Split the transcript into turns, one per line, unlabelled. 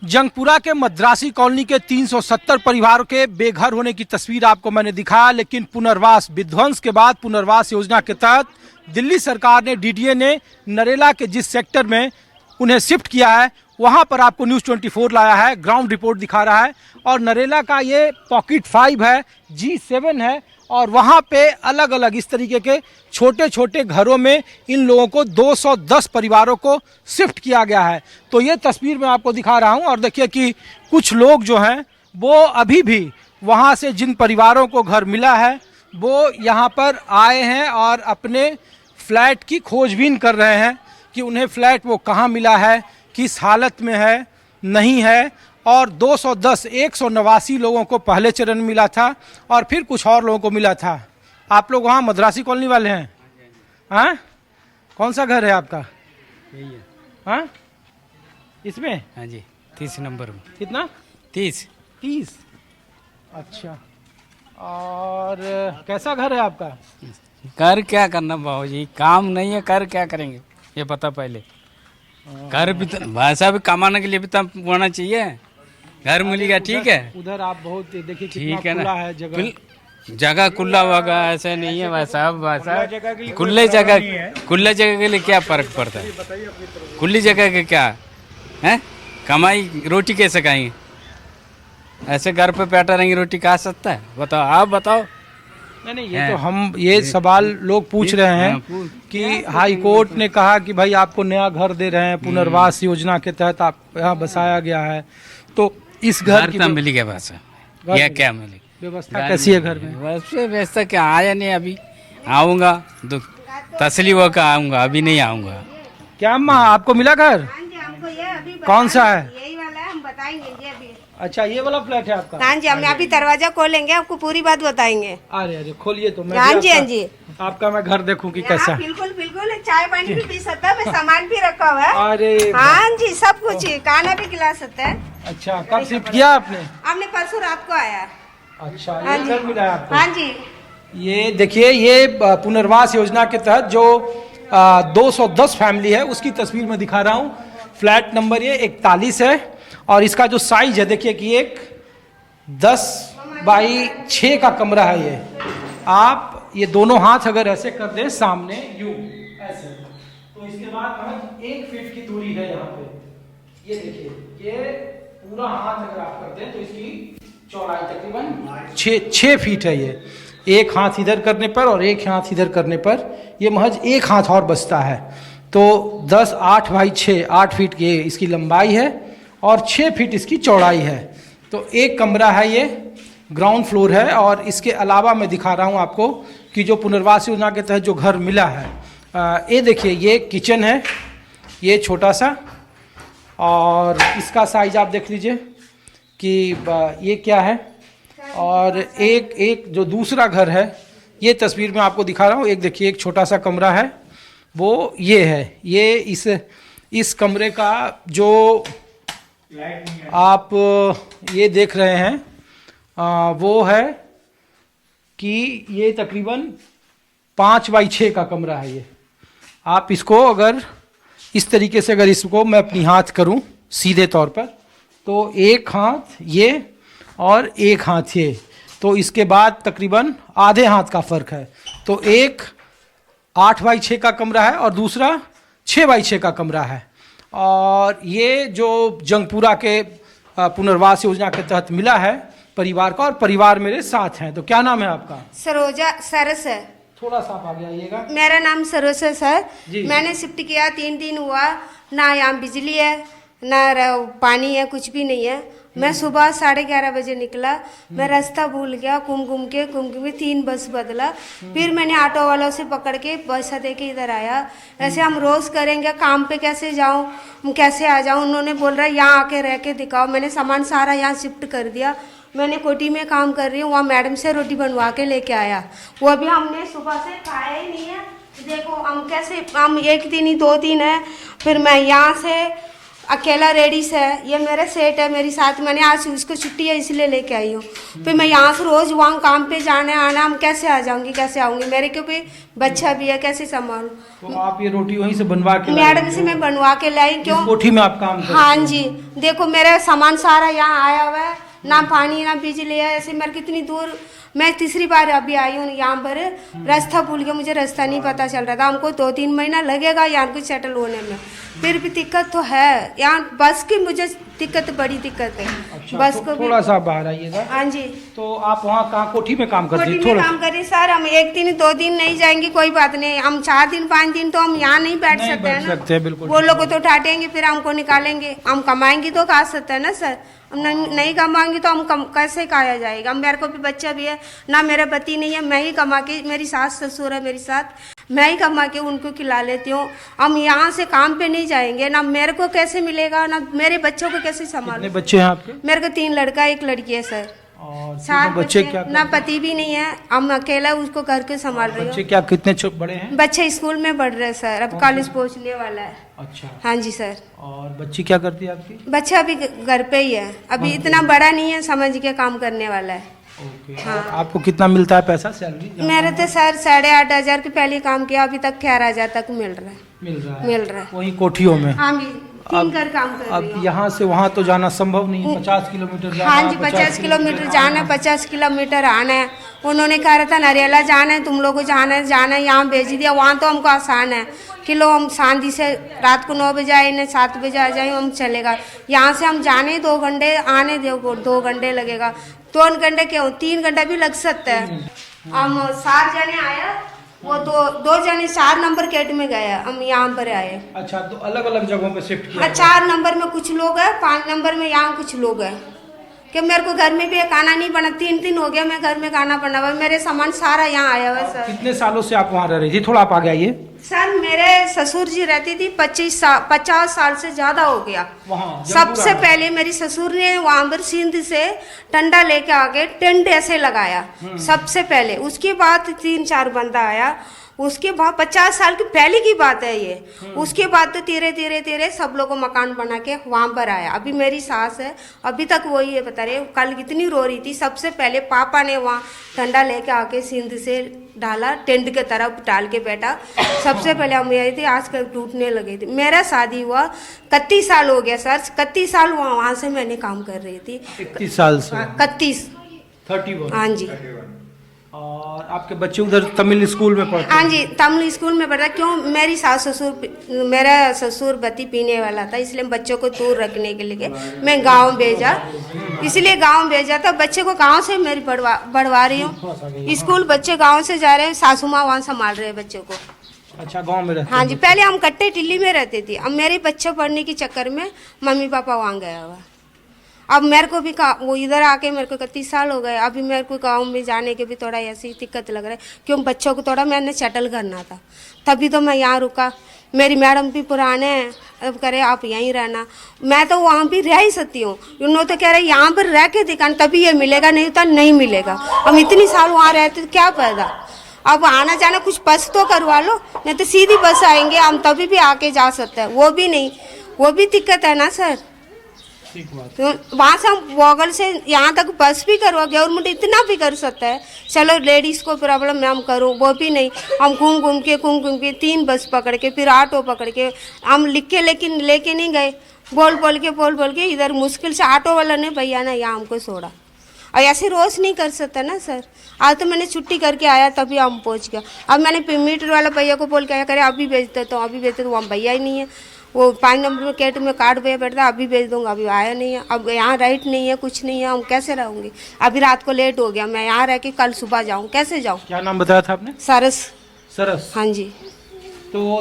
जंगपुरा के मद्रासी कॉलोनी के 370 परिवारों के बेघर होने की तस्वीर आपको मैंने दिखाया, लेकिन पुनर्वास विध्वंस के बाद पुनर्वास योजना के तहत दिल्ली सरकार ने, डीडीए ने नरेला के जिस सेक्टर में उन्हें शिफ्ट किया है वहां पर आपको न्यूज़ 24 लाया है, ग्राउंड रिपोर्ट दिखा रहा है। और नरेला का ये पॉकेट 5 है, G7 है, और वहाँ पे अलग अलग इस तरीके के छोटे छोटे घरों में इन लोगों को 210 परिवारों को शिफ्ट किया गया है। तो ये तस्वीर मैं आपको दिखा रहा हूँ और देखिए कि कुछ लोग जो हैं वो अभी भी वहाँ से जिन परिवारों को घर मिला है वो यहाँ पर आए हैं और अपने फ्लैट की खोजबीन कर रहे हैं कि उन्हें फ्लैट वो कहाँ मिला है, किस हालत में है, नहीं है। और 189 लोगों को पहले चरण में मिला था और फिर कुछ और लोगों को मिला था। आप लोग वहाँ मद्रासी कॉलोनी वाले हैं? हाँ, कौन सा घर है आपका?
यही है।
हाँ, इसमें?
हाँ जी, 30 नंबर में।
कितना?
30।
अच्छा, और कैसा घर है आपका?
कर क्या करना बाबू जी, काम नहीं है, कर क्या करेंगे ये पता पहले। घर भी तो वैसा भी कमाने के लिए भी तो होना चाहिए। घर मिलेगा ठीक है,
उधर आप बहुत देखिए कितना
ठीक है
खुला
ना,
है जगह।
जगह खुला होगा, ऐसा नहीं है वैसा खुले जगह के लिए क्या फर्क पड़ता है? खुली जगह के क्या है, कमाई रोटी कैसे खाएंगे? ऐसे घर पे बैठा रहेंगे रोटी खा सकता है? बताओ, आप बताओ।
नहीं, ये तो हम ये सवाल लोग पूछ रहे हैं कि हाई कोर्ट ने कहा कि भाई आपको नया घर दे रहे हैं, पुनर्वास योजना के तहत आप यहाँ बसाया गया है, तो इस घर की
मिली क्या भाषा या क्या मिली
व्यवस्था कैसी है घर में?
वैसे व्यवस्था क्या, आया नहीं अभी, आऊँगा तो तसली होकर आऊँगा, अभी नहीं आऊँगा।
क्या अम्मा आपको मिला घर?
हमको ये अभी
कौन सा है?
यही वाला है, हम बताएंगे ये अभी।
अच्छा, ये वाला फ्लैट है आपका?
हाँ जी, हम अभी दरवाजा खोलेंगे, आपको पूरी बात बताएंगे।
अरे खोलिए तो मैं
हाँ
भी
जी, हाँ जी,
आपका मैं घर देखूं कि कैसा
यहाँ
है।
बिल्कुल बिल्कुल चाय पानी भी पी सकता है, सामान भी रखा हुआ है।
अरे
हाँ जी, सब कुछ खाना भी खिला सकता है।
अच्छा, कब शिफ्ट किया आपने?
हमने परसों रात को आया।
अच्छा,
हाँ
ये
जी।
घर मिला है आपको?
हाँ जी,
ये देखिए, ये पुनर्वास योजना के तहत जो 210 फैमिली है उसकी तस्वीर मैं दिखा रहा हूँ। फ्लैट नंबर ये 41 है और इसका जो साइज है देखिए कि एक 10 बाई 6 का कमरा है। ये आप ये दोनों हाथ अगर ऐसे कर दें सामने यूं ऐसे, तो इसके बाद 1 फीट की दूरी है यहाँ पे। ये देखिए, ये पूरा हाथ अगर आप कर दें तो इसकी चौड़ाई तकरीबन 6 फीट है। ये एक हाथ इधर करने पर और एक हाथ इधर करने पर ये महज एक हाथ और बचता है। तो 10 8 बाई 6 8 फीट की इसकी लंबाई है और 6 फीट इसकी चौड़ाई है। तो एक कमरा है, ये ग्राउंड फ्लोर है। और इसके अलावा मैं दिखा रहा हूँ आपको कि जो पुनर्वास योजना के तहत जो घर मिला है, ये देखिए, ये किचन है, ये छोटा सा, और इसका साइज आप देख लीजिए कि ये क्या है। और एक जो दूसरा घर है, ये तस्वीर में आपको दिखा रहा हूँ, एक देखिए, एक छोटा सा कमरा है, वो ये है। ये इस कमरे का जो आप ये देख रहे हैं वो है कि ये तकरीबन 5 बाई 6 का कमरा है। ये आप इसको अगर इस तरीके से, अगर इसको मैं अपनी हाथ करूं सीधे तौर पर, तो एक हाथ ये और एक हाथ ये, तो इसके बाद तकरीबन आधे हाथ का फ़र्क है। तो एक 8 बाई 6 का कमरा है और दूसरा 6 बाई 6 का कमरा है। और ये जो जंगपुरा के पुनर्वास योजना के तहत मिला है परिवार का, और परिवार मेरे साथ हैं। तो क्या नाम है आपका?
सरोजा सरस है।
थोड़ा सा आप आगे आइएगा।
मेरा नाम सरोज है सर।
जी।
मैंने शिफ्ट किया 3 दिन हुआ, ना यहाँ बिजली है ना पानी है, कुछ भी नहीं है। मैं सुबह 11:30 बजे निकला, मैं रास्ता भूल गया, घूम के 3 बस बदला, फिर मैंने ऑटो वालों से पकड़ के पैसा दे के इधर आया। ऐसे हम रोज़ करेंगे, काम पे कैसे जाऊँ, कैसे आ जाऊँ? उन्होंने बोल रहा है यहाँ आके रह के दिखाओ। मैंने सामान सारा यहाँ शिफ्ट कर दिया। मैंने कोठी में काम कर रही हूँ, वहाँ मैडम से रोटी बनवा के लेके आया, वो अभी हमने सुबह से खाया ही नहीं है। देखो हम कैसे, हम 1 दिन ही 2 दिन है, फिर मैं यहाँ से अकेला लेडीज है, ये मेरा सेठ है मेरी साथ, मैंने आज उसको छुट्टी है इसलिए लेके आई हूँ। फिर मैं यहाँ से रोज वहाँ काम पे जाने आना, हम कैसे आ जाऊंगी, कैसे आऊंगी, मेरे को भी बच्चा भी है, कैसे संभालूं।
तो आप ये रोटी वहीं से बनवा के
मैडम से मैं बनवा के लाई, क्यों
कोठी में आप काम करते
हाँ जी, देखो मेरा सामान सारा यहाँ आया हुआ है, ना पानी ना बिजली है, ऐसे मेरे कितनी दूर, मैं तीसरी बार अभी आई हूँ यहाँ पर, रास्ता भूल गया, मुझे रास्ता नहीं पता चल रहा था, हमको 2-3 महीना लगेगा यहाँ कुछ सेटल होने में, फिर भी दिक्कत तो है यहाँ, बस की मुझे दिक्कत, बड़ी दिक्कत है।
अच्छा,
बस
तो
को
थोड़ा सा बाहर आइएगा।
हाँ जी,
तो आप वहाँ कहाँ कोठी में काम करते
कोठी
हैं?
में
थोड़ा
काम करिए सर, हम 1 दिन 2 दिन नहीं जाएंगे कोई बात नहीं, हम 4 दिन 5 दिन तो हम यहाँ नहीं बैठ
नहीं
सकते
बैठ
हैं ना,
सकते हैं, बिल्कुल
वो लोग को तो डांटेंगे, फिर हमको निकालेंगे, हम कमाएंगे तो खा सकते हैं ना सर, हम नहीं कमाएंगे तो हम कैसे खाया जाएगा। मेरे को भी बच्चा भी है ना, मेरा पति नहीं है, मैं ही कमा के, मेरी सास ससुर है मेरे साथ, मैं ही कमा के उनको खिला लेती हूँ। हम यहाँ से काम पे नहीं जाएंगे ना, मेरे को कैसे मिलेगा, ना मेरे बच्चों को कैसे
कितने
संभालूं।
बच्चे हैं आपके?
मेरे को 3 लड़का 1 लड़की है सर,
और
7
तीनों बच्चे क्या
ना पति भी नहीं है, हम अकेला उसको घर के संभाल रही
बच्चे
हूँ।
क्या कितने बड़े हैं?
बच्चे स्कूल में पढ़ रहे हैं सर, अब कॉलेज पहुँचने वाला है।
अच्छा,
हाँ जी सर,
और बच्ची क्या करती है आपकी?
बच्चा अभी घर पे ही है, अभी इतना बड़ा नहीं है, समझ के काम करने वाला है।
ओके,
हाँ।
आपको कितना मिलता है पैसा, सैलरी?
मेरे तो सर 8,500 के पहले काम किया, अभी तक 11,000 तक मिल रहा है। मिल रहा है
वही कोठियों में?
हाँ भी 3 घर काम कर रही
अब
हूँ।
यहाँ से वहाँ तो जाना संभव नहीं है, 50 किलोमीटर जाना,
हाँ जी 50 किलोमीटर जाना है, 50 किलोमीटर आना है। उन्होंने कहा रहा था नरियाला जाना है, तुम लोग को जाना है, यहाँ भेज दिया, वहाँ तो हमको आसान है, किलो हम शांति से रात को 9 बजे आए, इन्हें 7 बजे आ जाए, हम चलेगा। यहाँ से हम जाने 2 घंटे, आने 2 घंटे लगेगा, 2 घंटे क्यों 3 घंटा भी लग सकता है। हम 7 जने आया, वो 2 जने 4 नंबर गेट में गए, हम यहाँ पर आए।
अच्छा, तो अलग अलग जगहों पे शिफ्ट किया?
4 नंबर में कुछ लोग है, 5 नंबर में यहाँ कुछ लोग है, कि मेरे को घर में भी खाना नहीं बना, 3 दिन हो गया मैं घर में खाना बना हुआ, मेरे सामान सारा यहाँ आया हुआ है सर।
कितने सालों से आप वहाँ रह रही थी? थोड़ा आप आगे आइए।
सर मेरे ससुर जी रहती थी 50 साल से ज्यादा हो गया।
वहाँ
सबसे पहले मेरी ससुर ने वहां पर सिंध से टंडा लेके आके टेंट ऐसे लगाया सबसे पहले, उसके बाद 3-4 बंदा आया, उसके बाद 50 साल की पहले की बात है ये, उसके बाद तो धीरे सब लोगों मकान बना के वहां पर आया। अभी मेरी सास है, अभी तक वही है, बता रहे कल कितनी रो रही थी। सबसे पहले पापा ने वहाँ ठंडा लेके आके सिंध से डाला, टेंट के तरफ डाल के बैठा, सबसे पहले हम यही थे, आज कल टूटने लगे थे। मेरा शादी हुआ 31 साल हो गया सर, 31 साल वहाँ से मैंने काम कर रही थी।
31 साल से?
31। हाँ जी।
और आपके बच्चे उधर तमिल स्कूल में पढ़ते?
हाँ जी तमिल स्कूल में पढ़ता। क्यों, मेरी सास ससुर, मेरा ससुर बत्ती पीने वाला था, इसलिए बच्चों को दूर रखने के लिए मैं गांव भेजा, इसलिए गांव भेजा था। बच्चे को गांव से मेरी बढ़वा रही हूँ, स्कूल बच्चे गांव से जा रहे हैं, सासू माँ वहाँ संभाल रहे हैं बच्चों को।
अच्छा, गांव में रहते?
हाँ जी, पहले हम कट्टे टिल्ली में रहते थे, अब मेरे बच्चे पढ़ने के चक्कर में मम्मी पापा वहाँ गया हुआ। अब मेरे को भी वो इधर आके मेरे को 31 साल हो गए, अभी मेरे को गाँव में जाने के भी थोड़ा ऐसी दिक्कत लग रहा है, क्यों बच्चों को थोड़ा मैंने सेटल करना था, तभी तो मैं यहाँ रुका। मेरी मैडम भी पुराने हैं, अब करे आप यहीं रहना, मैं तो वहाँ भी रह ही सकती हूँ। उन्होंने तो कह रहे यहाँ पर रह के दिखाना तभी ये मिलेगा, नहीं तो नहीं मिलेगा। हम इतनी साल वहाँ रहते तो क्या फायदा, अब आना जाना कुछ बस तो करवा लो, नहीं तो सीधी बस आएंगे हम, तभी भी आके जा सकते हैं, वो भी नहीं, वो भी दिक्कत है ना सर। तो वहाँ से हम वोगल से यहाँ तक बस भी करवा, गवर्नमेंट इतना भी कर सकता है, चलो लेडीज़ को प्रॉब्लम मैं हम करूँ, वो भी नहीं। हम घूम के 3 बस पकड़ के, फिर ऑटो पकड़ के हम लिख के लेकिन लेके नहीं गए, बोल के इधर मुश्किल से ऑटो वाला ने भैया ना यहाँ हमको छोड़ा। और ऐसे रोज़ नहीं कर सकता ना सर, आज तो मैंने छुट्टी करके आया तभी हम पहुँच गया। अब मैंने मीटर वाला भैया को बोल के आया, करे अभी भेज देता हूँ, अभी भेजते तो वहाँ भैया ही नहीं है, वो 5 नंबर में गेट में कार्ड भैया बैठता, अभी भेज दूंगा, अभी आया नहीं है। अब यहाँ राइट नहीं है, कुछ नहीं है, हम कैसे रहूँगी। अभी रात को लेट हो गया, मैं यहाँ रह के कल सुबह जाऊँ, कैसे जाऊँ।
क्या नाम बताया था आपने?
सरस।
सरस?
हाँ जी।
तो